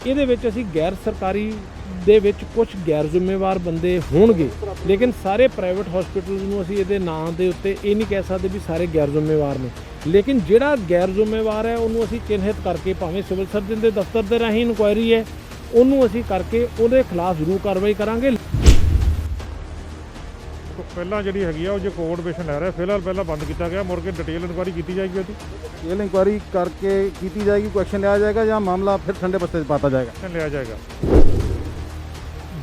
ਇਹਦੇ ਵਿੱਚ ਅਸੀਂ ਗੈਰ ਸਰਕਾਰੀ ਦੇ ਵਿੱਚ ਕੁਝ ਗੈਰ ਜ਼ਿੰਮੇਵਾਰ ਬੰਦੇ ਹੋਣਗੇ, ਲੇਕਿਨ ਸਾਰੇ ਪ੍ਰਾਈਵੇਟ ਹਸਪੀਟਲਸ ਨੂੰ ਅਸੀਂ ਇਹਦੇ ਨਾਂ ਦੇ ਉੱਤੇ ਇਹ ਨਹੀਂ ਕਹਿ ਸਕਦੇ ਵੀ ਸਾਰੇ ਗੈਰ ਜ਼ਿੰਮੇਵਾਰ ਨੇ, ਲੇਕਿਨ ਜਿਹੜਾ ਗੈਰ ਜ਼ਿੰਮੇਵਾਰ ਹੈ ਉਹਨੂੰ ਅਸੀਂ ਚਿੰਨ੍ਹਿਤ ਕਰਕੇ, ਭਾਵੇਂ ਸਿਵਲ ਸਰਜਨ ਦੇ ਦਫ਼ਤਰ ਦੇ ਰਾਹੀਂ ਇਨਕੁਆਇਰੀ ਹੈ ਉਹਨੂੰ ਅਸੀਂ ਕਰਕੇ ਉਹਦੇ ਖਿਲਾਫ ਜ਼ਰੂਰ ਕਾਰਵਾਈ ਕਰਾਂਗੇ। ਪਹਿਲਾਂ ਜਿਹੜੀ ਹੈਗੀ ਆ ਉਹ ਜੇ ਕੋਵਿਡ ਪੇਸ਼ੈਂਟ ਲੈ ਰਿਹਾ ਫਿਲਹਾਲ ਪਹਿਲਾਂ ਬੰਦ ਕੀਤਾ ਗਿਆ, ਮੁੜ ਕੇ ਡਿਟੇਲ ਇਨਕੁਆਇਰੀ ਕੀਤੀ ਜਾਏਗੀ, ਉਹਦੀ डिटेल इंक्वायरी करके की जाएगी, कोई एक्शन लिया जाएगा या मामला फिर ठंडे बस्ते पाता जाएगा? ਐਕਸ਼ਨ ਲਿਆ ਜਾਏਗਾ।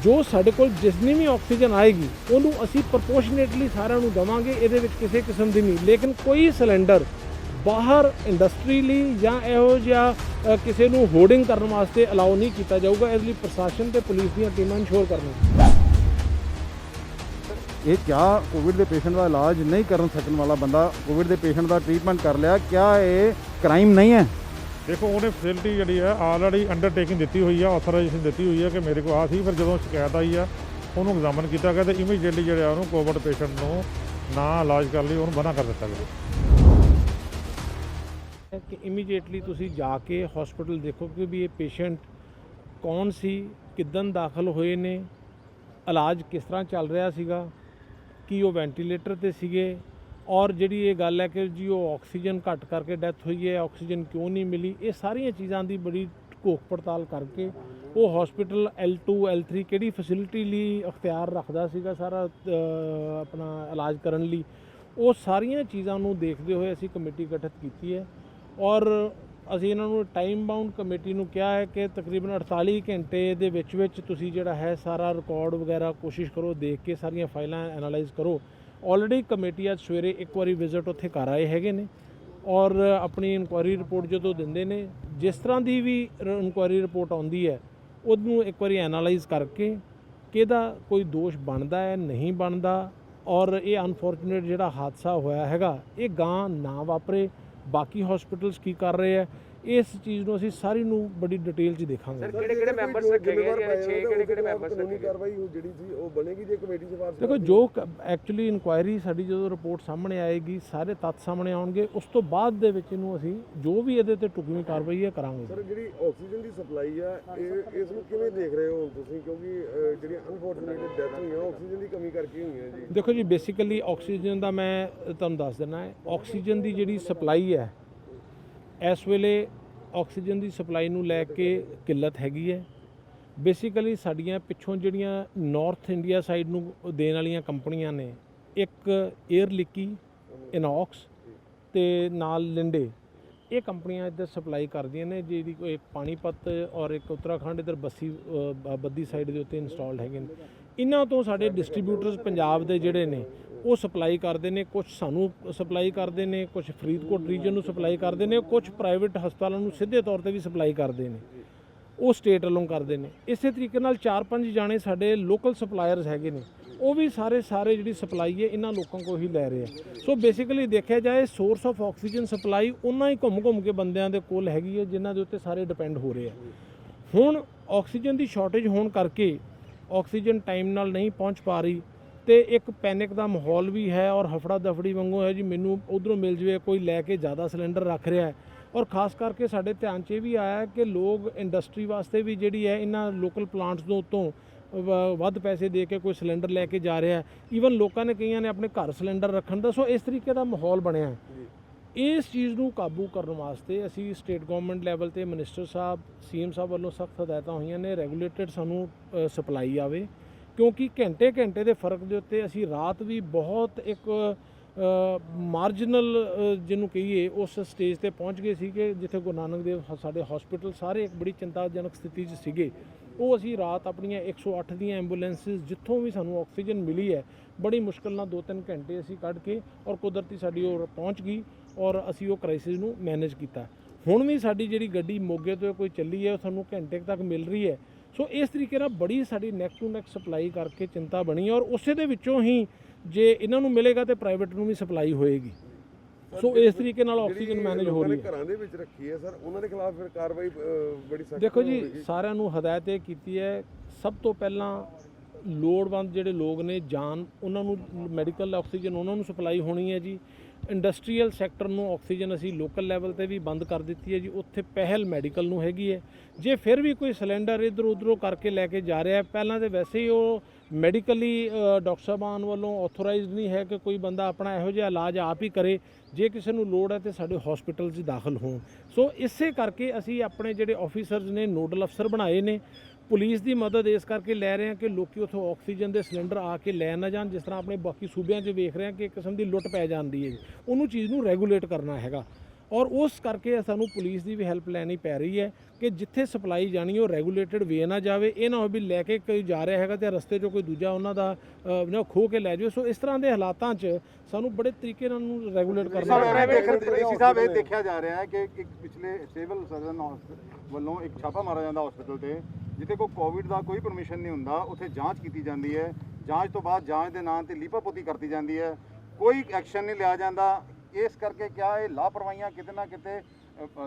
ਜੋ ਸਾਡੇ ਕੋਲ ਜਿੰਨੀ ਵੀ ਆਕਸੀਜਨ ਆਏਗੀ ਉਹਨੂੰ ਅਸੀਂ ਪ੍ਰਪੋਰਸ਼ਨੇਟਲੀ ਸਾਰਿਆਂ ਨੂੰ ਦੇਵਾਂਗੇ, ਇਹਦੇ ਵਿੱਚ ਕਿਸੇ ਕਿਸਮ ਦੀ ਨਹੀਂ, ਲੇਕਿਨ ਕੋਈ ਸਿਲੰਡਰ ਬਾਹਰ ਇੰਡਸਟਰੀ ਲਈ ਜਾਂ ਇਹੋ ਜਿਹਾ ਕਿਸੇ ਨੂੰ ਹੋਰਡਿੰਗ ਕਰਨ ਵਾਸਤੇ ਅਲਾਉ ਨਹੀਂ ਕੀਤਾ ਜਾਊਗਾ। ਇਸ ਲਈ ਪ੍ਰਸ਼ਾਸਨ ਤੇ ਪੁਲਿਸ ਦੀਆਂ ਟੀਮਾਂ ਇੰਸ਼ੋਰ ਕਰਨਗੀਆਂ। ये क्या कोविड के पेशेंट का इलाज नहीं कर सकने वाला बंदा कोविड के पेशेंट का ट्रीटमेंट कर लिया, क्या ये क्राइम नहीं है? ਦੇਖੋ ਉਹਨੇ ਫੈਸਿਲਿਟੀ ਜਿਹੜੀ ਹੈ ਆਲਰੇਡੀ ਅੰਡਰਟੇਕਿੰਗ ਦਿੱਤੀ ਹੋਈ ਆ, ਆਥੋਰਾਈਜੇਸ਼ਨ ਦਿੱਤੀ ਹੋਈ ਹੈ ਕਿ ਮੇਰੇ ਕੋਲ ਆ ਸੀ, ਫਿਰ ਜਦੋਂ ਸ਼ਿਕਾਇਤ ਆਈ ਆ ਉਹਨੂੰ ਐਗਜ਼ਾਮਨ ਕੀਤਾ ਗਿਆ ਤੇ ਇਮੀਡੀਏਟਲੀ ਜਿਹੜਾ ਉਹਨੂੰ ਕੋਵਿਡ ਪੇਸ਼ੈਂਟ ਨੂੰ ਨਾ ਇਲਾਜ ਕਰਨ ਲਈ ਉਹਨੂੰ ਮਨਾ ਕਰ ਦਿੱਤਾ ਗਿਆ ਕਿ ਇਮੀਡੀਏਟਲੀ ਤੁਸੀਂ ਜਾ ਕੇ ਹਸਪੀਟਲ ਦੇਖੋ ਕਿ ਵੀ ਇਹ ਪੇਸ਼ੈਂਟ ਕੌਣ ਸੀ, ਕਿੱਦਣ ਦਾਖਲ ਹੋਏ ਨੇ, ਇਲਾਜ ਕਿਸ ਤਰ੍ਹਾਂ ਚੱਲ ਰਿਹਾ ਸੀਗਾ, ਕੀ ਉਹ ਵੈਂਟੀਲੇਟਰ ਤੇ ਸੀਗੇ, ਔਰ ਜਿਹੜੀ ਇਹ ਗੱਲ ਹੈ ਕਿ ਜੀ ਉਹ ਆਕਸੀਜਨ ਘੱਟ ਕਰਕੇ ਡੈਥ ਹੋਈ ਹੈ, ਆਕਸੀਜਨ ਕਿਉਂ ਨਹੀਂ ਮਿਲੀ, ਇਹ ਸਾਰੀਆਂ ਚੀਜ਼ਾਂ ਦੀ ਬੜੀ ਘੋਖ ਪੜਤਾਲ ਕਰਕੇ ਉਹ ਹਸਪੀਟਲ L2 L3 ਕਿਹੜੀ ਫੈਸਿਲਿਟੀ ਲਈ ਅਖਤਿਆਰ ਰੱਖਦਾ ਸੀਗਾ ਸਾਰਾ ਆਪਣਾ ਇਲਾਜ ਕਰਨ ਲਈ, ਉਹ ਸਾਰੀਆਂ ਚੀਜ਼ਾਂ ਨੂੰ ਦੇਖਦੇ ਹੋਏ ਅਸੀਂ ਕਮੇਟੀ ਗਠਿਤ ਕੀਤੀ ਹੈ। ਔਰ ਅਸੀਂ ਇਹਨਾਂ ਨੂੰ ਟਾਈਮ ਬਾਉਂਡ ਕਮੇਟੀ ਨੂੰ ਕਿਹਾ ਹੈ ਕਿ ਤਕਰੀਬਨ 48 ਘੰਟੇ ਦੇ ਵਿੱਚ ਤੁਸੀਂ ਜਿਹੜਾ ਹੈ ਸਾਰਾ ਰਿਕਾਰਡ ਵਗੈਰਾ ਕੋਸ਼ਿਸ਼ ਕਰੋ, ਦੇਖ ਕੇ ਸਾਰੀਆਂ ਫਾਈਲਾਂ ਐਨਾਲਾਈਜ਼ ਕਰੋ। ਆਲਰੇਡੀ ਕਮੇਟੀ ਅੱਜ ਸਵੇਰੇ ਇੱਕ ਵਾਰੀ ਵਿਜ਼ਿਟ ਉੱਥੇ ਕਰ ਆਏ ਹੈਗੇ ਨੇ ਔਰ ਆਪਣੀ ਇਨਕੁਆਇਰੀ ਰਿਪੋਰਟ ਜਦੋਂ ਦਿੰਦੇ ਨੇ, ਜਿਸ ਤਰ੍ਹਾਂ ਦੀ ਵੀ ਇਨਕੁਆਇਰੀ ਰਿਪੋਰਟ ਆਉਂਦੀ ਹੈ ਉਹਨੂੰ ਇੱਕ ਵਾਰੀ ਐਨਾਲਾਈਜ਼ ਕਰਕੇ ਕਿਹਦਾ ਕੋਈ ਦੋਸ਼ ਬਣਦਾ ਹੈ ਨਹੀਂ ਬਣਦਾ, ਔਰ ਇਹ ਅਨਫੋਰਚੂਨੇਟ ਜਿਹੜਾ ਹਾਦਸਾ ਹੋਇਆ ਹੈਗਾ ਇਹ ਗਾਂ ਨਾ ਵਾਪਰੇ। ਬਾਕੀ ਹਸਪੀਟਲਸ ਕੀ ਕਰ ਰਹੇ ਆ ਇਸ ਚੀਜ਼ ਨੂੰ ਅਸੀਂ ਸਾਰੀ ਨੂੰ ਬੜੀ ਡਿਟੇਲ 'ਚ ਦੇਖਾਂਗੇ। ਸਰ ਕਿਹੜੇ ਮੈਂਬਰਸ ਰੱਖੇ ਗਏ ਨੇ, 6 ਕਿਹੜੇ ਮੈਂਬਰਸ ਕਾਨੂੰਨੀ ਕਾਰਵਾਈ ਜਿਹੜੀ ਸੀ ਉਹ ਬਣੇਗੀ ਜੇ ਕਮੇਟੀ ਸਿਫਾਰਿਸ਼? ਦੇਖੋ ਜੋ ਐਕਚੁਅਲੀ ਇਨਕੁਆਇਰੀ ਸਾਡੀ ਜਦੋਂ ਰਿਪੋਰਟ ਸਾਹਮਣੇ ਆਏਗੀ, ਸਾਰੇ ਤੱਥ ਸਾਹਮਣੇ ਆਉਣਗੇ, ਉਸ ਤੋਂ ਬਾਅਦ ਦੇ ਵਿੱਚ ਇਹਨੂੰ ਅਸੀਂ ਜੋ ਵੀ ਇਹਦੇ ਤੇ ਢੁਕਵੀਂ ਕਾਰਵਾਈ ਹੈ ਕਰਾਂਗੇ। ਸਰ ਜਿਹੜੀ ਆਕਸੀਜਨ ਦੀ ਸਪਲਾਈ ਆ ਇਸ ਨੂੰ ਕਿਵੇਂ ਦੇਖ ਰਹੇ ਹੋ ਤੁਸੀਂ, ਕਿਉਂਕਿ ਜਿਹੜੀਆਂ ਅਨਫੋਰਚੂਨੇਟ ਡੈਥ ਹੋਈਆਂ ਆਕਸੀਜਨ ਦੀ ਕਮੀ ਕਰਕੇ ਹੋਈਆਂ ਜੀ? ਦੇਖੋ ਜੀ ਬੇਸਿਕਲੀ ਆਕਸੀਜਨ ਦਾ ਮੈਂ ਤੁਹਾਨੂੰ ਦੱਸ ਦਿੰਦਾ ਹੈ, ਆਕਸੀਜਨ ਦੀ ਜਿਹੜੀ ਸਪਲਾਈ ਹੈ ਇਸ ਵੇਲੇ ਆਕਸੀਜਨ ਦੀ ਸਪਲਾਈ ਨੂੰ ਲੈ ਕੇ ਕਿੱਲਤ ਹੈਗੀ ਹੈ। ਬੇਸਿਕਲੀ ਸਾਡੀਆਂ ਪਿੱਛੋਂ ਜਿਹੜੀਆਂ ਨਾਰਥ ਇੰਡੀਆ ਸਾਈਡ ਨੂੰ ਦੇਣ ਵਾਲੀਆਂ ਕੰਪਨੀਆਂ ਨੇ, ਇੱਕ ਏਅਰ ਲਿਕੀ, ਇਨੌਕਸ ਤੇ ਨਾਲ ਲਿੰਡੇ, ਇਹ ਕੰਪਨੀਆਂ ਇੱਧਰ ਸਪਲਾਈ ਕਰਦੀਆਂ ਨੇ, ਜਿਹਦੀ ਕੋਈ ਇੱਕ ਪਾਣੀਪਤ ਔਰ ਇੱਕ ਉੱਤਰਾਖੰਡ ਇੱਧਰ ਬੱਦੀ ਸਾਈਡ ਦੇ ਉੱਤੇ ਇੰਸਟਾਲਡ ਹੈਗੇ ਨੇ। ਇਹਨਾਂ ਤੋਂ ਸਾਡੇ ਡਿਸਟਰੀਬਿਊਟਰਸ ਪੰਜਾਬ ਦੇ ਜਿਹੜੇ ਨੇ ਉਹ ਸਪਲਾਈ ਕਰਦੇ ਨੇ, ਕੁਝ ਸਾਨੂੰ ਸਪਲਾਈ ਕਰਦੇ ਨੇ, ਕੁਝ ਫਰੀਦਕੋਟ ਰੀਜਨ ਨੂੰ ਸਪਲਾਈ ਕਰਦੇ ਨੇ, ਕੁਝ ਪ੍ਰਾਈਵੇਟ ਹਸਪਤਾਲਾਂ ਨੂੰ ਸਿੱਧੇ ਤੌਰ ਤੇ ਵੀ ਸਪਲਾਈ ਕਰਦੇ ਨੇ, ਉਹ ਸਟੇਟ ਵੱਲੋਂ ਕਰਦੇ ਨੇ। ਇਸੇ ਤਰੀਕੇ ਨਾਲ 4-5 ਜਾਣੇ ਸਾਡੇ ਲੋਕਲ ਸਪਲਾਇਰਸ ਹੈਗੇ ਨੇ, ਉਹ ਵੀ ਸਾਰੇ ਜਿਹੜੀ ਸਪਲਾਈ ਹੈ ਇਹਨਾਂ ਲੋਕਾਂ ਕੋਲ ਹੀ ਲੈ ਰਹੇ ਆ। ਸੋ ਬੇਸਿਕਲੀ ਦੇਖਿਆ ਜਾਏ ਸੋਰਸ ਆਫ ਆਕਸੀਜਨ ਸਪਲਾਈ ਉਹਨਾਂ ਹੀ ਘੁੰਮ ਕੇ ਬੰਦਿਆਂ ਦੇ ਕੋਲ ਹੈਗੀ ਹੈ ਜਿਨ੍ਹਾਂ ਦੇ ਉੱਤੇ ਸਾਰੇ ਡਿਪੈਂਡ ਹੋ ਰਹੇ ਆ। ਹੁਣ ਆਕਸੀਜਨ ਦੀ ਸ਼ਾਰਟੇਜ ਹੋਣ ਕਰਕੇ ਆਕਸੀਜਨ ਟਾਈਮ ਨਾਲ ਨਹੀਂ ਪਹੁੰਚ ਪਾ ਰਹੀ ਤੇ ਇੱਕ ਪੈਨਿਕ ਦਾ ਮਾਹੌਲ ਵੀ ਹੈ ਔਰ ਹਫੜਾ ਦਫੜੀ ਵਾਂਗੂ ਹੈ ਜੀ, ਮੈਨੂੰ ਉਧਰੋਂ ਮਿਲ ਜਵੇ, ਕੋਈ ਲੈ ਕੇ ਜ਼ਿਆਦਾ ਸਿਲੰਡਰ ਰੱਖ ਰਿਹਾ ਹੈ। ਔਰ ਖਾਸ ਕਰਕੇ ਸਾਡੇ ਧਿਆਨ 'ਚ ਇਹ ਵੀ ਆਇਆ ਕਿ ਲੋਕ ਇੰਡਸਟਰੀ ਵਾਸਤੇ ਵੀ ਜਿਹੜੀ ਹੈ ਇਹਨਾਂ ਲੋਕਲ ਪਲਾਂਟਸ ਤੋਂ ਉੱਤੋਂ ਵੱਧ ਪੈਸੇ ਦੇ ਕੇ ਕੋਈ ਸਿਲੰਡਰ ਲੈ ਕੇ ਜਾ ਰਿਹਾ। ਈਵਨ ਲੋਕਾਂ ਨੇ ਕਈਆਂ ਨੇ ਆਪਣੇ ਘਰ ਸਿਲੰਡਰ ਰੱਖਣ ਦਾ, ਸੋ ਇਸ ਤਰੀਕੇ ਦਾ ਮਾਹੌਲ ਬਣਿਆ। ਇਸ ਚੀਜ਼ ਨੂੰ ਕਾਬੂ ਕਰਨ ਵਾਸਤੇ ਅਸੀਂ ਸਟੇਟ ਗਵਰਨਮੈਂਟ ਲੈਵਲ ਤੇ ਮਿਨਿਸਟਰ ਸਾਹਿਬ, CM ਸਾਹਿਬ ਵੱਲੋਂ ਸਖਤ ਹਦਾਇਤਾਂ ਹੋਈਆਂ ਨੇ, ਰੈਗੂਲੇਟਡ ਸਾਨੂੰ ਸਪਲਾਈ ਆਵੇ, ਕਿਉਂਕਿ ਘੰਟੇ ਦੇ ਫਰਕ ਦੇ ਉੱਤੇ ਅਸੀਂ ਰਾਤ ਵੀ ਬਹੁਤ ਇੱਕ ਮਾਰਜਨਲ ਜਿਹਨੂੰ ਕਹੀਏ ਉਸ ਸਟੇਜ ਤੇ ਪਹੁੰਚ ਗਏ ਸੀਗੇ ਜਿੱਥੇ ਗੁਰੂ ਨਾਨਕ ਦੇਵ ਸਾਡੇ ਹਸਪੀਟਲ ਸਾਰੇ ਇੱਕ ਬੜੀ ਚਿੰਤਾਜਨਕ ਸਥਿਤੀ 'ਚ ਸੀਗੇ। ਉਹ ਅਸੀਂ ਰਾਤ ਆਪਣੀਆਂ 108 ਦੀਆਂ ਐਂਬੂਲੈਂਸਿਸ ਜਿੱਥੋਂ ਵੀ ਸਾਨੂੰ ਆਕਸੀਜਨ ਮਿਲੀ ਹੈ ਬੜੀ ਮੁਸ਼ਕਿਲ ਨਾਲ 2-3 ਘੰਟੇ ਅਸੀਂ ਕੱਢ ਕੇ ਔਰ ਕੁਦਰਤੀ ਸਾਡੀ ਉਹ ਪਹੁੰਚ ਗਈ ਔਰ ਅਸੀਂ ਉਹ ਕ੍ਰਾਈਸਿਸ ਨੂੰ ਮੈਨੇਜ ਕੀਤਾ। ਹੁਣ ਵੀ ਸਾਡੀ ਜਿਹੜੀ ਗੱਡੀ ਮੋਗੇ ਤੋਂ ਕੋਈ ਚੱਲੀ ਹੈ ਉਹ ਸਾਨੂੰ ਘੰਟੇ ਤੱਕ ਮਿਲ ਰਹੀ ਹੈ। ਸੋ ਇਸ ਤਰੀਕੇ ਨਾਲ ਬੜੀ ਸਾਡੀ ਨੈਕ ਟੂ ਨੈਕ ਸਪਲਾਈ ਕਰਕੇ ਚਿੰਤਾ ਬਣੀ ਔਰ ਉਸੇ ਦੇ ਵਿੱਚੋਂ ਹੀ ਜੇ ਇਹਨਾਂ ਨੂੰ ਮਿਲੇਗਾ ਤੇ ਪ੍ਰਾਈਵੇਟ ਨੂੰ ਵੀ ਸਪਲਾਈ ਹੋਏਗੀ। ਸੋ ਇਸ ਤਰੀਕੇ ਨਾਲ ਆਕਸੀਜਨ ਮੈਨੇਜ ਹੋ ਰਹੀ ਹੈ। ਘਰਾਂ ਦੇ ਵਿੱਚ ਰੱਖੀ ਹੈ ਸਰ, ਉਹਨਾਂ ਦੇ ਖਿਲਾਫ ਫਿਰ ਕਾਰਵਾਈ ਬੜੀ ਸਖਤ ਦੇਖੋ ਜੀ ਸਾਰਿਆਂ ਨੂੰ ਹਦਾਇਤ ਇਹ ਕੀਤੀ ਹੈ, ਸਭ ਤੋਂ ਪਹਿਲਾਂ ਲੋੜਵੰਦ ਜਿਹੜੇ ਲੋਕ ਨੇ ਜਾਨ ਉਹਨਾਂ ਨੂੰ ਮੈਡੀਕਲ ਆਕਸੀਜਨ ਉਹਨਾਂ ਨੂੰ ਸਪਲਾਈ ਹੋਣੀ ਹੈ ਜੀ। ਇੰਡਸਟਰੀਅਲ ਸੈਕਟਰ ਨੂੰ ਆਕਸੀਜਨ ਅਸੀਂ ਲੋਕਲ ਲੈਵਲ ਤੇ ਵੀ ਬੰਦ ਕਰ ਦਿੱਤੀ ਹੈ ਜੀ। ਉੱਥੇ ਪਹਿਲ ਮੈਡੀਕਲ ਨੂੰ ਹੈਗੀ ਹੈ। ਜੇ ਫਿਰ ਵੀ ਕੋਈ ਸਿਲੰਡਰ ਇੱਧਰ ਉੱਧਰੋਂ ਕਰਕੇ ਲੈ ਕੇ ਜਾ ਰਿਹਾ, ਪਹਿਲਾਂ ਤਾਂ ਵੈਸੇ ਹੀ ਉਹ ਮੈਡੀਕਲੀ ਡਾਕਟਰ ਸਾਹਿਬਾਨ ਵੱਲੋਂ ਆਥੋਰਾਈਜ਼ਡ ਨਹੀਂ ਹੈ ਕਿ ਕੋਈ ਬੰਦਾ ਆਪਣਾ ਇਹੋ ਜਿਹਾ ਇਲਾਜ ਆਪ ਹੀ ਕਰੇ। ਜੇ ਕਿਸੇ ਨੂੰ ਲੋੜ ਹੈ ਤੇ ਸਾਡੇ ਹਸਪੀਟਲ 'ਚ ਦਾਖਲ ਹੋਣ। ਸੋ ਇਸੇ ਕਰਕੇ ਅਸੀਂ ਆਪਣੇ ਜਿਹੜੇ ਆਫੀਸਰਸ ਨੇ, ਨੋਡਲ ਅਫਸਰ ਬਣਾਏ ਨੇ। ਪੁਲਿਸ ਦੀ ਮਦਦ ਇਸ ਕਰਕੇ ਲੈ ਰਹੇ ਹਾਂ ਕਿ ਲੋਕੀ ਉੱਥੋਂ ਆਕਸੀਜਨ ਦੇ ਸਿਲੰਡਰ ਆ ਕੇ ਲੈ ਨਾ ਜਾਣ। ਜਿਸ ਤਰ੍ਹਾਂ ਆਪਣੇ ਬਾਕੀ ਸੂਬਿਆਂ 'ਚ ਵੇਖ ਰਹੇ ਹਾਂ ਕਿ ਇੱਕ ਕਿਸਮ ਦੀ ਲੁੱਟ ਪੈ ਜਾਂਦੀ ਹੈ ਜੀ, ਉਹਨੂੰ ਚੀਜ਼ ਨੂੰ ਰੈਗੂਲੇਟ ਕਰਨਾ ਹੈਗਾ। ਔਰ ਉਸ ਕਰਕੇ ਸਾਨੂੰ ਪੁਲਿਸ ਦੀ ਵੀ ਹੈਲਪ ਲੈਣੀ ਪੈ ਰਹੀ ਹੈ ਕਿ ਜਿੱਥੇ ਸਪਲਾਈ ਜਾਣੀ ਉਹ ਰੈਗੂਲੇਟਡ ਵੇ ਨਾ ਜਾਵੇ। ਇਹ ਨਾ ਹੋ ਵੀ ਲੈ ਕੇ ਕੋਈ ਜਾ ਰਿਹਾ ਹੈਗਾ ਤੇ ਰਸਤੇ 'ਚੋਂ ਕੋਈ ਦੂਜਾ ਉਹਨਾਂ ਦਾ ਖੋਹ ਕੇ ਲੈ ਜਾਵੇ। ਸੋ ਇਸ ਤਰ੍ਹਾਂ ਦੇ ਹਾਲਾਤਾਂ 'ਚ ਸਾਨੂੰ ਬੜੇ ਤਰੀਕੇ ਨਾਲ ਨੂੰ ਰੈਗੂਲੇਟ ਕਰਨਾ ਡੀਸੀ ਸਾਹਿਬ ਇਹ ਦੇਖਿਆ ਜਾ ਰਿਹਾ ਹੈ ਕਿ ਇੱਕ ਪਿਛਲੇ ਸਿਵਲ ਸਰਜਨ ਵੱਲੋਂ ਇੱਕ ਛਾਪਾ ਮਾਰਿਆ ਜਾਂਦਾ ਹਸਪੀਟਲ ਤੇ, ਜਿੱਥੇ ਕੋਈ ਕੋਵਿਡ ਦਾ ਕੋਈ ਪਰਮਿਸ਼ਨ ਨਹੀਂ ਹੁੰਦਾ, ਉੱਥੇ ਜਾਂਚ ਕੀਤੀ ਜਾਂਦੀ ਹੈ। ਜਾਂਚ ਤੋਂ ਬਾਅਦ ਜਾਂਚ ਦੇ ਨਾਂ ਤੇ ਲੀਪਾਪੋਤੀ ਕਰਤੀ ਜਾਂਦੀ ਹੈ, ਕੋਈ ਐਕਸ਼ਨ ਨਹੀਂ ਲਿਆ ਜਾਂਦਾ। ਇਸ ਕਰਕੇ ਕਿਆ ਇਹ ਲਾਪਰਵਾਹੀਆਂ ਕਿਤੇ ਨਾ ਕਿਤੇ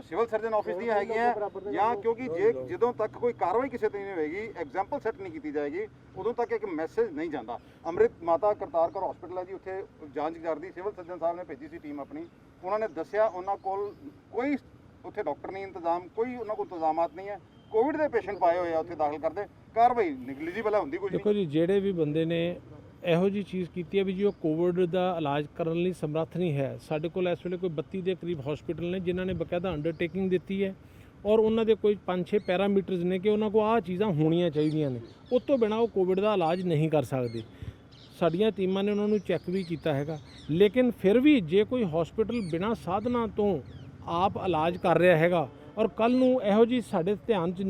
ਸਿਵਲ ਸਰਜਨ ਆਫਿਸ ਦੀਆਂ ਹੈਗੀਆਂ ਜਾਂ ਕਿਉਂਕਿ ਜਦੋਂ ਤੱਕ ਕੋਈ ਕਾਰਵਾਈ ਕਿਸੇ ਤੇ ਨਹੀਂ ਹੋਏਗੀ, ਐਗਜ਼ਾਮਪਲ ਸੈੱਟ ਨਹੀਂ ਕੀਤੀ ਜਾਏਗੀ, ਉਦੋਂ ਤੱਕ ਇੱਕ ਮੈਸੇਜ ਨਹੀਂ ਜਾਂਦਾ। ਅੰਮ੍ਰਿਤ ਮਾਤਾ ਕਰਤਾਰ ਕੌਰ ਹਸਪੀਟਲ ਹੈ ਜੀ, ਉੱਥੇ ਜਾਂਚ ਕਰਦੀ ਸਿਵਲ ਸਰਜਨ ਸਾਹਿਬ ਨੇ ਭੇਜੀ ਸੀ ਟੀਮ ਆਪਣੀ। ਉਹਨਾਂ ਨੇ ਦੱਸਿਆ ਉਹਨਾਂ ਕੋਲ ਕੋਈ ਉੱਥੇ ਡਾਕਟਰ ਨਹੀਂ ਇੰਤਜ਼ਾਮ, ਕੋਈ ਉਹਨਾਂ ਕੋਲ ਇੰਤਜ਼ਾਮਾਤ ਨਹੀਂ ਹੈ। ਕੋਵਿਡ ਦੇ ਪੇਸ਼ੈਂਟ ਪਾਏ ਹੋਏ ਆ ਉੱਥੇ ਦਾਖਲ ਕਰਦੇ, ਕਾਰਵਾਈ ਨਿਗਲੀਜੀਬਲ ਹੁੰਦੀ ਕੁਝ ਨਹੀਂ। ਦੇਖੋ ਜੀ, ਜਿਹੜੇ ਵੀ ਬੰਦੇ ਨੇ ਇਹੋ ਜਿਹੀ ਚੀਜ਼ ਕੀਤੀ ਹੈ ਵੀ ਜੀ ਉਹ ਕੋਵਿਡ ਦਾ ਇਲਾਜ ਕਰਨ ਲਈ ਸਮਰੱਥ ਨਹੀਂ ਹੈ। ਸਾਡੇ ਕੋਲ ਇਸ ਵੇਲੇ ਕੋਈ 32 ਦੇ ਕਰੀਬ ਹਸਪੀਟਲ ਨੇ ਜਿਨ੍ਹਾਂ ਨੇ ਬਕਾਇਦਾ ਅੰਡਰਟੇਕਿੰਗ ਦਿੱਤੀ ਹੈ ਔਰ ਉਹਨਾਂ ਦੇ ਕੋਈ 5-6 ਪੈਰਾਮੀਟਰਸ ਨੇ ਕਿ ਉਹਨਾਂ ਕੋਲ ਆਹ ਚੀਜ਼ਾਂ ਹੋਣੀਆਂ ਚਾਹੀਦੀਆਂ ਨੇ। ਉਸ ਤੋਂ ਬਿਨਾਂ ਉਹ ਕੋਵਿਡ ਦਾ ਇਲਾਜ ਨਹੀਂ ਕਰ ਸਕਦੇ। ਸਾਡੀਆਂ ਟੀਮਾਂ ਨੇ ਉਹਨਾਂ ਨੂੰ ਚੈੱਕ ਵੀ ਕੀਤਾ ਹੈਗਾ। ਲੇਕਿਨ ਫਿਰ ਵੀ ਜੇ ਕੋਈ ਹਸਪੀਟਲ ਬਿਨਾਂ ਸਾਧਨਾਂ ਤੋਂ ਆਪ ਇਲਾਜ ਕਰ ਰਿਹਾ ਹੈਗਾ ਔਰ ਕੱਲ੍ਹ ਨੂੰ ਇਹੋ ਜਿਹੀ ਸਾਡੇ ਧਿਆਨ 'ਚ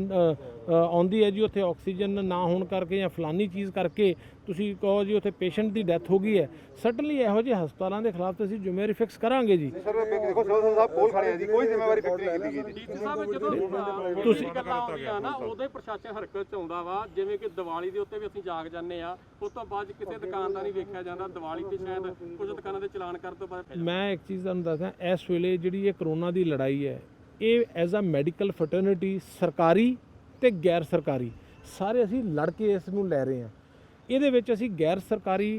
ਆਉਂਦੀ ਹੈ ਜੀ ਉੱਥੇ ਆਕਸੀਜਨ ਨਾ ਹੋਣ ਕਰਕੇ ਜਾਂ ਫਲਾਨੀ ਚੀਜ਼ ਕਰਕੇ ਤੁਸੀਂ ਕਹੋ ਜੀ ਉੱਥੇ ਪੇਸ਼ੈਂਟ ਦੀ ਡੈਥ ਹੋ ਗਈ ਹੈ, ਸਟਨਲੀ ਇਹੋ ਜਿਹੇ ਹਸਪਤਾਲਾਂ ਦੇ ਖਿਲਾਫ ਤਾਂ ਅਸੀਂ ਜ਼ਿੰਮੇਵਾਰੀ ਫਿਕਸ ਕਰਾਂਗੇ ਜੀ। ਸਰ ਦੇਖੋ ਸਿਵਲ ਸਾਹਿਬ ਕੋਲ ਖੜੇ ਆ ਜੀ, ਕੋਈ ਜ਼ਿੰਮੇਵਾਰੀ ਫਿਕਸ ਨਹੀਂ ਕੀਤੀ ਗਈ ਜੀ। ਸਾਹਿਬ ਜਦੋਂ ਤੁਸੀਂ ਗੱਲਾਂ ਆਉਂਦੀਆਂ ਨਾ ਉਦੋਂ ਹੀ ਪ੍ਰਸ਼ਾਸਨ ਹਰਕਤ 'ਚ ਆਉਂਦਾ ਵਾ। ਜਿਵੇਂ ਕਿ ਦੀਵਾਲੀ ਦੇ ਉੱਤੇ ਵੀ ਅਸੀਂ ਜਾਗ ਜਾਂਦੇ ਆ, ਉਸ ਤੋਂ ਬਾਅਦ ਕਿਸੇ ਦੁਕਾਨ ਦਾ ਨਹੀਂ ਵੇਖਿਆ ਜਾਂਦਾ। ਦੀਵਾਲੀ ਤੇ ਸ਼ਾਇਦ ਕੁਝ ਦੁਕਾਨਾਂ ਦੇ ਚਲਾਨ ਕਰਨ ਤੋਂ ਬਾਅਦ ਮੈਂ ਇੱਕ ਚੀਜ਼ ਤੁਹਾਨੂੰ ਦੱਸਦਾ, ਇਸ ਵੇਲੇ ਜਿਹੜੀ ਇਹ ਕਰੋਨਾ ਦੀ ਲੜਾਈ ਹੈ ਇਹ ਐਜ਼ ਅ ਮੈਡੀਕਲ ਫਰਟਰਨਿਟੀ ਸਰਕਾਰੀ ਤੇ ਗੈਰ ਸਰਕਾਰੀ ਸਾਰੇ ਅਸੀਂ ਲੜ ਕੇ ਇਸ ਨੂੰ ਲੈ ਰਹੇ ਹਾਂ। ਇਹਦੇ ਵਿੱਚ ਅਸੀਂ ਗੈਰ ਸਰਕਾਰੀ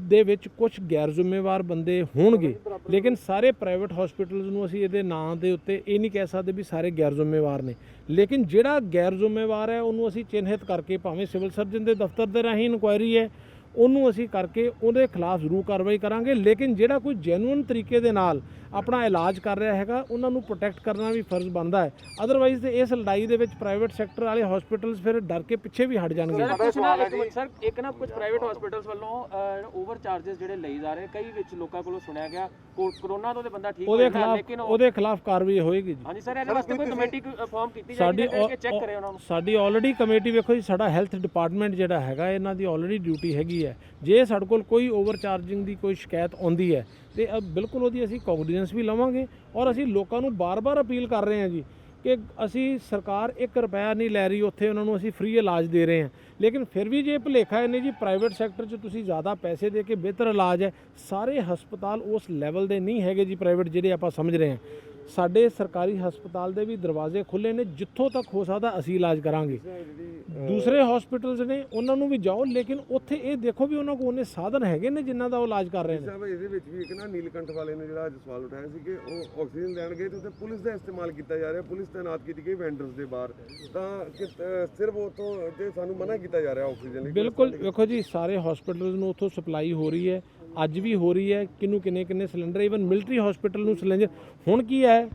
ਦੇ ਵਿੱਚ ਕੁਝ ਗੈਰ ਜ਼ਿੰਮੇਵਾਰ ਬੰਦੇ ਹੋਣਗੇ, ਲੇਕਿਨ ਸਾਰੇ ਪ੍ਰਾਈਵੇਟ ਹਸਪੀਟਲਸ ਨੂੰ ਅਸੀਂ ਇਹਦੇ ਨਾਂ ਦੇ ਉੱਤੇ ਇਹ ਨਹੀਂ ਕਹਿ ਸਕਦੇ ਵੀ ਸਾਰੇ ਗੈਰ ਜ਼ਿੰਮੇਵਾਰ ਨੇ। ਲੇਕਿਨ ਜਿਹੜਾ ਗੈਰ ਜ਼ਿੰਮੇਵਾਰ ਹੈ ਉਹਨੂੰ ਅਸੀਂ ਚਿੰਨ੍ਹਿਤ ਕਰਕੇ, ਭਾਵੇਂ ਸਿਵਲ ਸਰਜਨ ਦੇ ਦਫ਼ਤਰ ਦੇ ਰਾਹੀਂ ਇਨਕੁਆਇਰੀ ਹੈ ਉਹਨੂੰ ਅਸੀਂ ਕਰਕੇ ਉਹਦੇ ਖਿਲਾਫ ਜ਼ਰੂਰ ਕਾਰਵਾਈ ਕਰਾਂਗੇ। ਲੇਕਿਨ ਜਿਹੜਾ ਕੋਈ ਜੈਨੂਇਨ ਤਰੀਕੇ ਦੇ ਨਾਲ ਆਪਣਾ ਇਲਾਜ ਕਰ ਰਿਹਾ ਹੈਗਾ ਉਹਨਾਂ ਨੂੰ ਪ੍ਰੋਟੈਕਟ ਕਰਨਾ ਵੀ ਫਰਜ਼ ਬਣਦਾ ਹੈ। ਅਦਰਵਾਈਜ਼ ਤੇ ਇਸ ਲੜਾਈ ਦੇ ਵਿੱਚ ਪ੍ਰਾਈਵੇਟ ਸੈਕਟਰ ਵਾਲੇ ਹਸਪੀਟਲਸ ਫਿਰ ਡਰ ਕੇ ਪਿੱਛੇ ਵੀ ਹਟ ਜਾਣਗੇ। ਸਰ ਇੱਕ ਨਾ ਕੁਝ ਪ੍ਰਾਈਵੇਟ ਹਸਪੀਟਲਸ ਵੱਲੋਂ ਓਵਰ ਚਾਰजेस ਜਿਹੜੇ ਲਈ ਜਾ ਰਹੇ, ਕਈ ਵਿੱਚ ਲੋਕਾਂ ਕੋਲੋਂ ਸੁਣਿਆ ਗਿਆ ਕੋਰੋਨਾ ਤੋਂ ਤੇ ਬੰਦਾ ਠੀਕ ਹੋ ਗਿਆ, ਲੇਕਿਨ ਉਹਦੇ ਖਿਲਾਫ ਕਾਰਵਾਈ ਹੋਏਗੀ ਜੀ। ਹਾਂਜੀ ਸਰ, ਇਹਦੇ ਵਾਸਤੇ ਕੋਈ ਕਮੇਟੀ ਫਾਰਮ ਕੀਤੀ ਜਾਏਗੀ ਕਿ ਚੈੱਕ ਕਰੇ ਉਹਨਾਂ ਨੂੰ। ਸਾਡੀ ਆਲਰੇਡੀ ਕਮੇਟੀ, ਵੇਖੋ ਜੀ ਸਾਡਾ ਹੈਲਥ ਡਿਪਾਰਟਮੈਂਟ ਜਿਹੜਾ ਹੈਗਾ ਇਹਨਾਂ ਦੀ ਆਲਰੇਡੀ ਡਿਊਟੀ ਹੈਗੀ ਹੈ। ਜੇ ਸਾਡੇ ਕੋਲ ਕੋਈ ਓਵਰ ਚਾਰਜਿੰਗ ਦੀ ਕੋਈ ਸ਼ਿਕਾਇਤ ਆਉਂਦੀ ਹੈ ਤੇ ਬਿਲਕੁਲ ਉਹਦੀ ਅਸੀਂ ਕੋਗਨੀਜੈਂਸ ਵੀ ਲਵਾਂਗੇ। ਔਰ ਅਸੀਂ ਲੋਕਾਂ ਨੂੰ ਬਾਰ-ਬਾਰ ਅਪੀਲ ਕਰ ਰਹੇ ਹਾਂ ਜੀ ਕਿ ਅਸੀਂ ਸਰਕਾਰ 1 ਰੁਪਇਆ ਨਹੀਂ ਲੈ ਰਹੀ, ਉੱਥੇ ਉਹਨਾਂ ਨੂੰ ਅਸੀਂ ਫ੍ਰੀ ਇਲਾਜ ਦੇ ਰਹੇ ਹਾਂ। ਲੇਕਿਨ ਫਿਰ ਵੀ ਜੇ ਭੁਲੇਖਾ ਹੈ ਨਹੀਂ ਜੀ ਪ੍ਰਾਈਵੇਟ ਸੈਕਟਰ 'ਚ ਤੁਸੀਂ ਜ਼ਿਆਦਾ ਪੈਸੇ ਦੇ ਕੇ ਬਿਹਤਰ ਇਲਾਜ ਹੈ, ਸਾਰੇ ਹਸਪਤਾਲ ਉਸ ਲੈਵਲ ਦੇ ਨਹੀਂ ਹੈਗੇ ਜੀ ਪ੍ਰਾਈਵੇਟ ਜਿਹੜੇ ਆਪਾਂ ਸਮਝ ਰਹੇ ਹਾਂ। ਸਾਡੇ ਸਰਕਾਰੀ ਹਸਪਤਾਲ ਦੇ ਵੀ ਦਰਵਾਜ਼ੇ ਖੁੱਲ੍ਹੇ ਨੇ, ਜਿੱਥੋਂ ਤੱਕ ਹੋ ਸਕਦਾ ਅਸੀਂ ਇਲਾਜ ਕਰਾਂਗੇ। ਦੂਸਰੇ ਹਸਪੀਟਲਸ ਨੇ ਉਹਨਾਂ ਨੂੰ ਵੀ ਜਾਓ, ਲੇਕਿਨ ਉੱਥੇ ਇਹ ਦੇਖੋ ਵੀ ਉਹਨਾਂ ਕੋਲ ਉਹਨੇ ਸਾਧਨ ਹੈਗੇ ਨੇ ਜਿਨ੍ਹਾਂ ਦਾ ਉਹ ਇਲਾਜ ਕਰ ਰਹੇ ਨੇ। ਸਾਹਿਬ ਇਹਦੇ ਵਿੱਚ ਵੀ ਇੱਕ ਨਾ ਨੀਲਕੰਠ ਵਾਲੇ ਨੇ ਜਿਹੜਾ ਅੱਜ ਸਵਾਲ ਉਠਾਇਆ ਸੀ ਕਿ ਉਹ ਆਕਸੀਜਨ ਲੈਣ ਗਏ ਤੇ ਉੱਥੇ ਪੁਲਿਸ ਦਾ ਇਸਤੇਮਾਲ ਕੀਤਾ ਜਾ ਰਿਹਾ, ਪੁਲਿਸ ਤਾਇਨਾਤ ਕੀਤੀ ਗਈ ਵੈਂਡਰਸ ਦੇ ਬਾਹਰ, ਤਾਂ ਸਿਰਫ ਉੱਥੋਂ ਤੇ ਸਾਨੂੰ ਮਨਾ ਕੀਤਾ ਜਾ ਰਿਹਾ ਆਕਸੀਜਨ ਲਈ। ਬਿਲਕੁਲ, ਵੇਖੋ ਜੀ ਸਾਰੇ ਹਸਪੀਟਲਸ ਨੂੰ ਉੱਥੋਂ ਸਪਲਾਈ ਹੋ ਰਹੀ ਹੈ, ਅੱਜ ਵੀ ਹੋ ਰਹੀ ਹੈ। ਕਿਹਨੂੰ ਕਿੰਨੇ ਸਿਲੰਡਰ, ਈਵਨ ਮਿਲਟਰੀ ਹਸਪੀਟਲ ਨੂੰ ਸਿਲੰਡਰ ਹੁਣ ਕੀ ਹੈ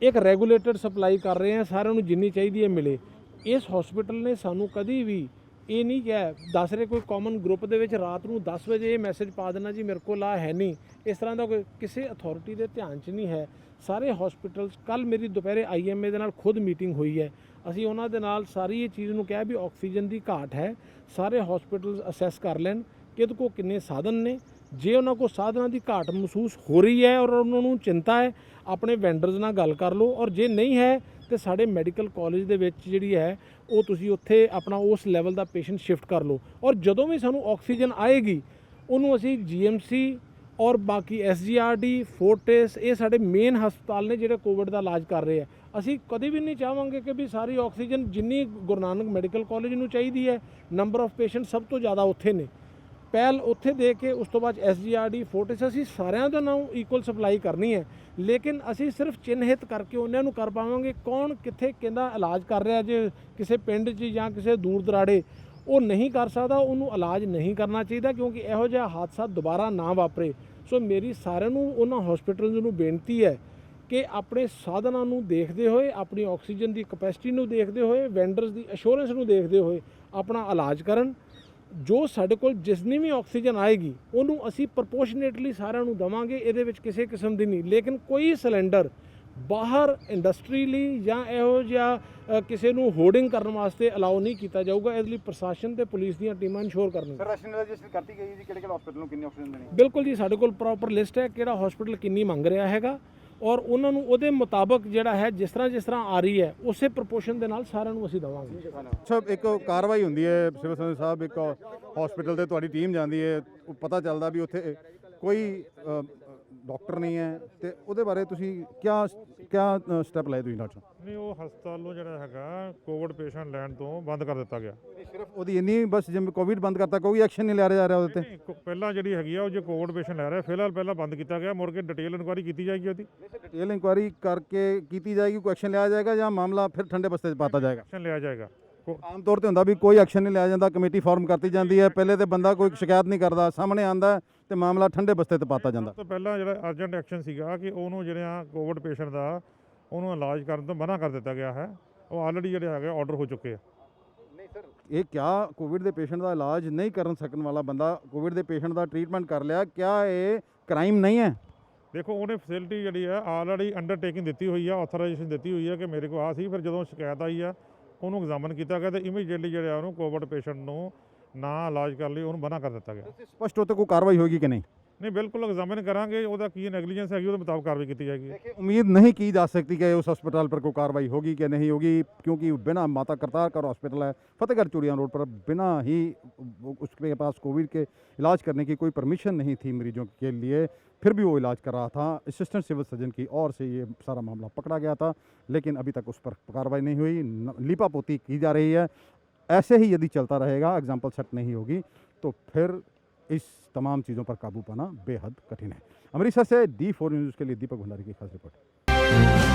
ਇੱਕ ਰੈਗੂਲੇਟਡ ਸਪਲਾਈ ਕਰ ਰਹੇ ਆ, ਸਾਰਿਆਂ ਨੂੰ ਜਿੰਨੀ ਚਾਹੀਦੀ ਹੈ ਮਿਲੇ। ਇਸ ਹਸਪੀਟਲ ਨੇ ਸਾਨੂੰ ਕਦੀ ਵੀ ਇਹ ਨਹੀਂ ਕਿਹਾ, ਦੱਸ ਰਹੇ ਕੋਈ ਕਾਮਨ ਗਰੁੱਪ ਦੇ ਵਿੱਚ ਰਾਤ ਨੂੰ 10 ਵਜੇ ਇਹ ਮੈਸੇਜ ਪਾ ਦੇਣਾ ਜੀ ਮੇਰੇ ਕੋਲ ਆ ਹੈ ਨਹੀਂ, ਇਸ ਤਰ੍ਹਾਂ ਦਾ ਕੋਈ ਕਿਸੇ ਅਥਾਰਟੀ ਦੇ ਧਿਆਨ 'ਚ ਨਹੀਂ ਹੈ। ਸਾਰੇ ਹਸਪੀਟਲਸ, ਕੱਲ ਮੇਰੀ ਦੁਪਹਿਰੇ IMA ਦੇ ਨਾਲ ਖੁਦ ਮੀਟਿੰਗ ਹੋਈ ਹੈ, ਅਸੀਂ ਉਹਨਾਂ ਦੇ ਨਾਲ ਸਾਰੀ ਇਹ ਚੀਜ਼ ਨੂੰ ਕਿਹਾ ਵੀ ਆਕਸੀਜਨ ਦੀ ਘਾਟ ਹੈ, ਸਾਰੇ ਹਸਪੀਟਲਸ ਅਸੈਸ ਕਰ ਲੈਣ ਕਿ ਇਹਦੇ ਕੋਲ ਕਿੰਨੇ ਸਾਧਨ ਨੇ। ਜੇ ਉਹਨਾਂ ਕੋਲ ਸਾਧਨਾਂ ਦੀ ਘਾਟ ਮਹਿਸੂਸ ਹੋ ਰਹੀ ਹੈ ਔਰ ਉਹਨਾਂ ਨੂੰ ਚਿੰਤਾ ਹੈ, ਆਪਣੇ ਵੈਂਡਰਸ ਨਾਲ ਗੱਲ ਕਰ ਲਓ। ਔਰ ਜੇ ਨਹੀਂ ਹੈ ਤੇ ਸਾਡੇ ਮੈਡੀਕਲ ਕਾਲਜ ਦੇ ਵਿੱਚ ਜਿਹੜੀ ਹੈ ਉਹ ਤੁਸੀਂ ਉੱਥੇ ਆਪਣਾ ਉਸ ਲੈਵਲ ਦਾ ਪੇਸ਼ੈਂਟ ਸ਼ਿਫਟ ਕਰ ਲਓ। ਔਰ ਜਦੋਂ ਵੀ ਸਾਨੂੰ ਆਕਸੀਜਨ ਆਏਗੀ ਉਹਨੂੰ ਅਸੀਂ GMC ਔਰ ਬਾਕੀ SGRD, ਫੋਰਟਿਸ, ਇਹ ਸਾਡੇ ਮੇਨ ਹਸਪਤਾਲ ਨੇ ਜਿਹੜੇ ਕੋਵਿਡ ਦਾ ਇਲਾਜ ਕਰ ਰਹੇ ਆ। ਅਸੀਂ ਕਦੇ ਵੀ ਨਹੀਂ ਚਾਹਾਂਗੇ ਕਿ ਵੀ ਸਾਰੀ ਆਕਸੀਜਨ ਜਿੰਨੀ ਗੁਰੂ ਨਾਨਕ ਮੈਡੀਕਲ ਕਾਲਜ ਨੂੰ ਚਾਹੀਦੀ ਹੈ, ਨੰਬਰ ਆਫ ਪੇਸ਼ੈਂਟ ਸਭ ਤੋਂ ਜ਼ਿਆਦਾ ਉੱਥੇ ਨੇ, ਪਹਿਲ ਉੱਥੇ ਦੇ ਕੇ ਉਸ ਤੋਂ ਬਾਅਦ SGRD ਫੋਰਟਿਸ ਅਸੀਂ ਸਾਰਿਆਂ ਦਾ ਨਾਮ ਇਕੁਅਲ ਸਪਲਾਈ ਕਰਨੀ ਹੈ, ਲੇਕਿਨ ਅਸੀਂ ਸਿਰਫ ਚਿੰਨ੍ਹਿਤ ਕਰਕੇ ਉਹਨਾਂ ਨੂੰ ਕਰ ਪਾਵਾਂਗੇ ਕੌਣ ਕਿੱਥੇ ਕਿਹਦਾ ਇਲਾਜ ਕਰ ਰਿਹਾ। ਜੇ ਕਿਸੇ ਪਿੰਡ 'ਚ ਜਾਂ ਕਿਸੇ ਦੂਰ ਦਰਾੜੇ ਉਹ ਨਹੀਂ ਕਰ ਸਕਦਾ, ਉਹਨੂੰ ਇਲਾਜ ਨਹੀਂ ਕਰਨਾ ਚਾਹੀਦਾ, ਕਿਉਂਕਿ ਇਹੋ ਜਿਹਾ ਹਾਦਸਾ ਦੁਬਾਰਾ ਨਾ ਵਾਪਰੇ। ਸੋ ਮੇਰੀ ਸਾਰਿਆਂ ਨੂੰ ਉਹਨਾਂ ਹਸਪੀਟਲਸ ਨੂੰ ਬੇਨਤੀ ਹੈ ਕਿ ਆਪਣੇ ਸਾਧਨਾਂ ਨੂੰ ਦੇਖਦੇ ਹੋਏ, ਆਪਣੀ ਆਕਸੀਜਨ ਦੀ ਕਪੈਸਿਟੀ ਨੂੰ ਦੇਖਦੇ ਹੋਏ, ਵੈਂਡਰਸ ਦੀ ਅਸ਼ੋਰੈਂਸ ਨੂੰ ਦੇਖਦੇ ਹੋਏ ਆਪਣਾ ਇਲਾਜ ਕਰਨ। ਜੋ ਸਾਡੇ ਕੋਲ ਜਿੰਨੀ ਵੀ ਆਕਸੀਜਨ ਆਏਗੀ ਉਹਨੂੰ ਅਸੀਂ ਪ੍ਰਪੋਰਸ਼ਨੇਟਲੀ ਸਾਰਿਆਂ ਨੂੰ ਦੇਵਾਂਗੇ, ਇਹਦੇ ਵਿੱਚ ਕਿਸੇ ਕਿਸਮ ਦੀ ਨਹੀਂ। ਲੇਕਿਨ ਕੋਈ ਸਿਲੰਡਰ ਬਾਹਰ ਇੰਡਸਟਰੀ ਲਈ ਜਾਂ ਇਹੋ ਜਿਹਾ ਕਿਸੇ ਨੂੰ ਹੋਰਡਿੰਗ ਕਰਨ ਵਾਸਤੇ ਅਲਾਉ ਨਹੀਂ ਕੀਤਾ ਜਾਊਗਾ। ਇਸ ਲਈ ਪ੍ਰਸ਼ਾਸਨ ਤੇ ਪੁਲਿਸ ਦੀਆਂ ਟੀਮਾਂ ਇਨਸ਼ੋਰ ਕਰਨਗੀਆਂ। ਸਰ ਰੈਸ਼ਨਲਾਈਜੇਸ਼ਨ ਕਰਤੀ ਗਈ ਜੀ, ਕਿਹੜੇ ਹਸਪੀਟਲ ਨੂੰ ਕਿੰਨੀ ਆਕਸੀਜਨ ਦੇਣੀ? ਬਿਲਕੁਲ ਜੀ, ਸਾਡੇ ਕੋਲ ਪ੍ਰੋਪਰ ਲਿਸਟ ਹੈ ਕਿਹੜਾ ਹਸਪੀਟਲ ਕਿੰਨੀ ਮੰਗ ਰਿਹਾ ਹੈਗਾ, ਔਰ ਉਹਨਾਂ ਨੂੰ ਉਹਦੇ ਮੁਤਾਬਕ ਜਿਹੜਾ ਹੈ ਜਿਸ ਤਰ੍ਹਾਂ ਆ ਰਹੀ ਹੈ ਉਸੇ ਪ੍ਰਪੋਰਸ਼ਨ ਦੇ ਨਾਲ ਸਾਰਿਆਂ ਨੂੰ ਅਸੀਂ ਦੇਵਾਂਗੇ। ਅੱਛਾ, ਇੱਕ ਕਾਰਵਾਈ ਹੁੰਦੀ ਹੈ ਸਿਵਲ ਸਰਜਨ ਸਾਹਿਬ, ਇੱਕ ਹਸਪੀਟਲ ਤੇ ਤੁਹਾਡੀ ਟੀਮ ਜਾਂਦੀ ਹੈ, ਉਹ ਪਤਾ ਚੱਲਦਾ ਵੀ ਉੱਥੇ ਕੋਈ ਡਾਕਟਰ ਨਹੀਂ ਹੈ, ਤੇ ਉਹਦੇ ਬਾਰੇ ਤੁਸੀਂ ਕਿਆ ਸਟੈਪ ਲਏ ਤੁਸੀਂ ਡਾਕਟਰ ਸਾਹਿਬ? ਨਹੀਂ, ਉਹ ਹਸਪਤਾਲ ਨੂੰ ਜਿਹੜਾ ਹੈਗਾ ਕੋਵਿਡ ਪੇਸ਼ੈਂਟ ਲੈਣ ਤੋਂ ਬੰਦ ਕਰ ਦਿੱਤਾ ਗਿਆ। ਸਿਰਫ ਉਹਦੀ ਇੰਨੀ ਬਸ, ਜਿਵੇਂ ਕੋਵਿਡ ਬੰਦ ਕਰਤਾ, ਕੋਈ ਐਕਸ਼ਨ ਨਹੀਂ ਲਿਆ ਜਾ ਰਿਹਾ ਉਹਦੇ ਤੇ? ਨਹੀਂ, ਪਹਿਲਾਂ ਜਿਹੜੀ ਹੈਗੀ ਆ ਉਹ ਜੇ ਕੋਵਿਡ ਪੇਸ਼ੈਂਟ ਲੈ ਰਿਹਾ ਫਿਲਹਾਲ ਪਹਿਲਾਂ ਬੰਦ ਕੀਤਾ ਗਿਆ, ਮੁੜ ਕੇ ਡਿਟੇਲ ਇਨਕੁਆਇਰੀ ਕੀਤੀ ਜਾਏਗੀ ਉਹਦੀ। ਡਿਟੇਲ ਇਨਕੁਆਇਰੀ ਕਰਕੇ ਕੀਤੀ ਜਾਏਗੀ, ਕੋਈ ਐਕਸ਼ਨ ਲਿਆ ਜਾਏਗਾ ਜਾਂ ਮਾਮਲਾ ਫਿਰ ਠੰਡੇ ਬਸਤੇ 'ਚ ਪਾਤਾ ਜਾਏਗਾ? ਐਕਸ਼ਨ ਲਿਆ ਜਾਏਗਾ। ਆਮ ਤੌਰ ਤੇ ਹੁੰਦਾ ਵੀ ਕੋਈ ਐਕਸ਼ਨ ਨਹੀਂ ਲਿਆ ਜਾਂਦਾ, ਕਮੇਟੀ ਫਾਰਮ ਕਰਤੀ ਜਾਂਦੀ ਹੈ, ਪਹਿਲੇ ਤੇ ਬੰਦਾ ਕੋਈ ਸ਼ਿਕਾਇਤ ਨਹੀਂ ਕਰਦਾ, ਸਾਹਮਣੇ ਆਂਦਾ ਤੇ ਮਾਮਲਾ ਠੰਡੇ ਬਸਤੇ ਤੇ ਪਾਤਾ ਜਾਂਦਾ। ਸਭ ਤੋਂ ਪਹਿਲਾਂ ਜਿਹੜਾ ਅਰਜੈਂਟ ਐਕਸ਼ਨ ਸੀਗਾ ਕਿ ਉਹਨੂੰ ਜਿਹੜਾ ਕੋਵਿਡ ਪੇਸ਼ੈਂਟ ਦਾ ਉਹਨੂੰ ਇਲਾਜ ਕਰਨ ਤੋਂ ਮਨਾ ਕਰ ਦਿੱਤਾ ਗਿਆ ਹੈ। ਉਹ ਆਲਰੇਡੀ ਜਿਹੜੇ ਹੈਗੇ ਆਰਡਰ ਹੋ ਚੁੱਕੇ ਆ। ਨਹੀਂ ਸਰ, ਇਹ ਕਿਆ ਕੋਵਿਡ ਦੇ ਪੇਸ਼ੈਂਟ ਦਾ ਇਲਾਜ ਨਹੀਂ ਕਰਨ ਸਕਣ ਵਾਲਾ ਬੰਦਾ ਕੋਵਿਡ ਦੇ ਪੇਸ਼ੈਂਟ ਦਾ ਟ੍ਰੀਟਮੈਂਟ ਕਰ ਲਿਆ, ਕਿਆ ਇਹ ਕ੍ਰਾਈਮ ਨਹੀਂ ਹੈ? ਦੇਖੋ, ਉਹਨੇ ਫੈਸਿਲਿਟੀ ਜਿਹੜੀ ਹੈ ਆਲਰੇਡੀ ਅੰਡਰਟੇਕਿੰਗ ਦਿੱਤੀ ਹੋਈ ਆ, ਆਥੋਰਾਈਜੇਸ਼ਨ ਦਿੱਤੀ ਹੋਈ ਹੈ ਕਿ ਮੇਰੇ ਕੋਲ ਆ ਸੀ। ਫਿਰ ਜਦੋਂ ਸ਼ਿਕਾਇਤ ਆਈ ਆ ਉਹਨੂੰ ਐਗਜ਼ਾਮਨ ਕੀਤਾ ਗਿਆ ਤੇ ਇਮੀਡੀਏਟਲੀ ਜਿਹੜਾ ਉਹਨੂੰ ਕੋਵਿਡ ਪੇਸ਼ੈਂਟ ਨੂੰ ਨਾ ਇਲਾਜ ਕਰਨ ਲਈ ਉਹਨੂੰ ਮਨਾ ਕਰ ਦਿੱਤਾ ਗਿਆ। ਸਪਸ਼ਟ ਉੱਤੇ ਕੋਈ ਕਾਰਵਾਈ ਹੋਏਗੀ ਕਿ ਨਹੀਂ? ਨਹੀਂ, ਬਿਲਕੁਲ ਐਗਜ਼ਾਮਨ ਕਰਾਂਗੇ, ਉਹਦਾ ਕੀ ਨੈਗਲੀਜੈਂਸ ਹੈਗੀ ਉਹਦੇ ਮੁਤਾਬਕ ਕਾਰਵਾਈ ਕੀਤੀ ਜਾएगी। देखिए, उम्मीद नहीं की जा सकती कि उस अस्पताल पर कोई कार्रवाई होगी कि नहीं होगी, क्योंकि बिना माता करतार का हॉस्पिटल है फतेहगढ़ चूड़ियां रोड पर, बिना ही उसके पास कोविड के इलाज करने की कोई परमिशन नहीं थी मरीजों के लिए, फिर भी वो इलाज कर रहा था। असिस्टेंट सिविल सर्जन की ओर से ये सारा मामला पकड़ा गया था, लेकिन अभी तक उस पर कार्रवाई नहीं हुई, लीपापोती की जा रही है। ऐसे ही यदि चलता रहेगा, एग्जाम्पल सेट नहीं होगी, तो फिर इस तमाम चीज़ों पर काबू पाना बेहद कठिन है। अमृतसर से D4 न्यूज़ के लिए दीपक भंडारी की खास रिपोर्ट।